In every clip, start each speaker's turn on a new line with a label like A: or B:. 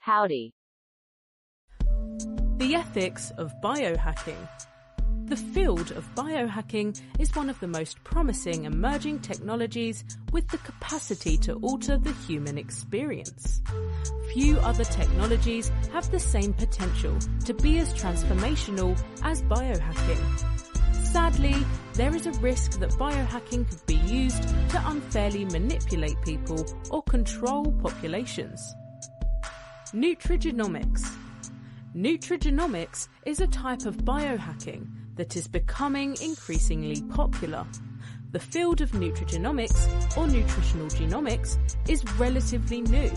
A: Howdy.
B: The ethics of biohacking. The field of biohacking is one of the most promising emerging technologies with the capacity to alter the human experience. Few other technologies have the same potential to be as transformational as biohacking. Sadly, there is a risk that biohacking could be used to unfairly manipulate people or control populations. Nutrigenomics. Nutrigenomics is a type of biohacking that is becoming increasingly popular. The field of nutrigenomics, or nutritional genomics, is relatively new,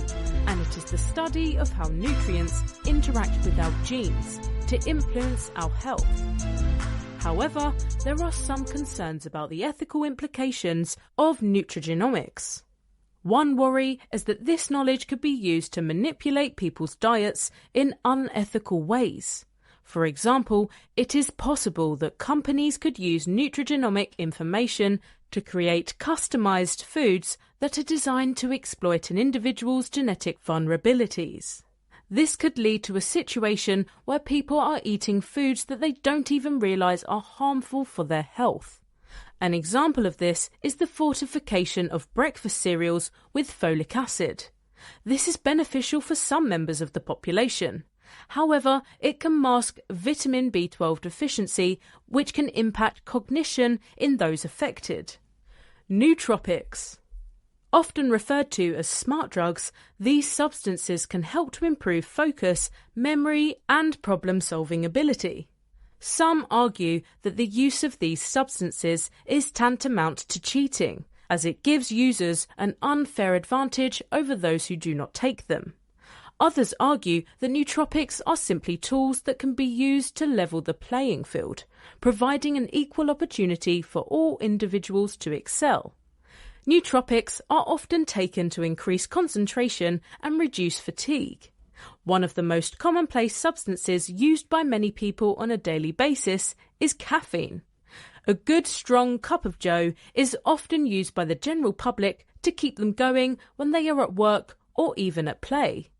B: and it is the study of how nutrients interact with our genes to influence our health. However, there are some concerns about the ethical implications of nutrigenomics. One worry is that this knowledge could be used to manipulate people's diets in unethical ways. For example, it is possible that companies could use nutrigenomic information to create customized foods that are designed to exploit an individual's genetic vulnerabilities. This could lead to a situation where people are eating foods that they don't even realize are harmful for their health. An example of this is the fortification of breakfast cereals with folic acid. This is beneficial for some members of the population. However, it can mask vitamin B12 deficiency, which can impact cognition in those affected. Nootropics. Often referred to as smart drugs, these substances can help to improve focus, memory, and problem-solving ability. Some argue that the use of these substances is tantamount to cheating, as it gives users an unfair advantage over those who do not take them. Others argue that nootropics are simply tools that can be used to level the playing field, providing an equal opportunity for all individuals to excel. Nootropics are often taken to increase concentration and reduce fatigue. One of the most commonplace substances used by many people on a daily basis is caffeine. A good strong cup of joe is often used by the general public to keep them going when they are at work or even at play.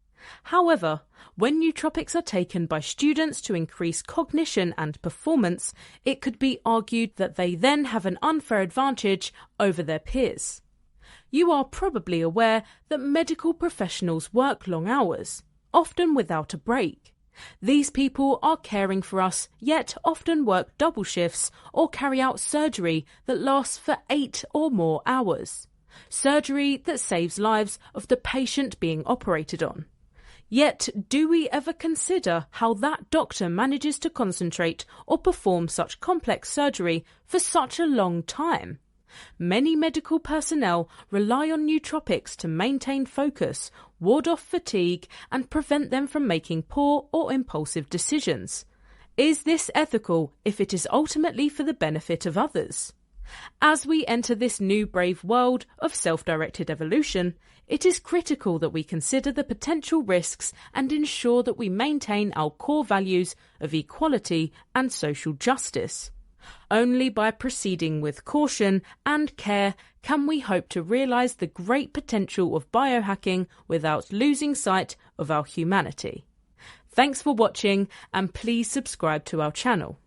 B: However, when nootropics are taken by students to increase cognition and performance, it could be argued that they then have an unfair advantage over their peers. You are probably aware that medical professionals work long hours, often without a break. These people are caring for us, yet often work double shifts or carry out surgery that lasts for 8 or more hours. Surgery that saves lives of the patient being operated on. Yet, do we ever consider how that doctor manages to concentrate or perform such complex surgery for such a long time? Many medical personnel rely on nootropics to maintain focus, ward off fatigue, and prevent them from making poor or impulsive decisions. Is this ethical if it is ultimately for the benefit of others? As we enter this new brave world of self-directed evolution, it is critical that we consider the potential risks and ensure that we maintain our core values of equality and social justice. Only by proceeding with caution and care can we hope to realise the great potential of biohacking without losing sight of our humanity. Thanks for watching, and please subscribe to our channel.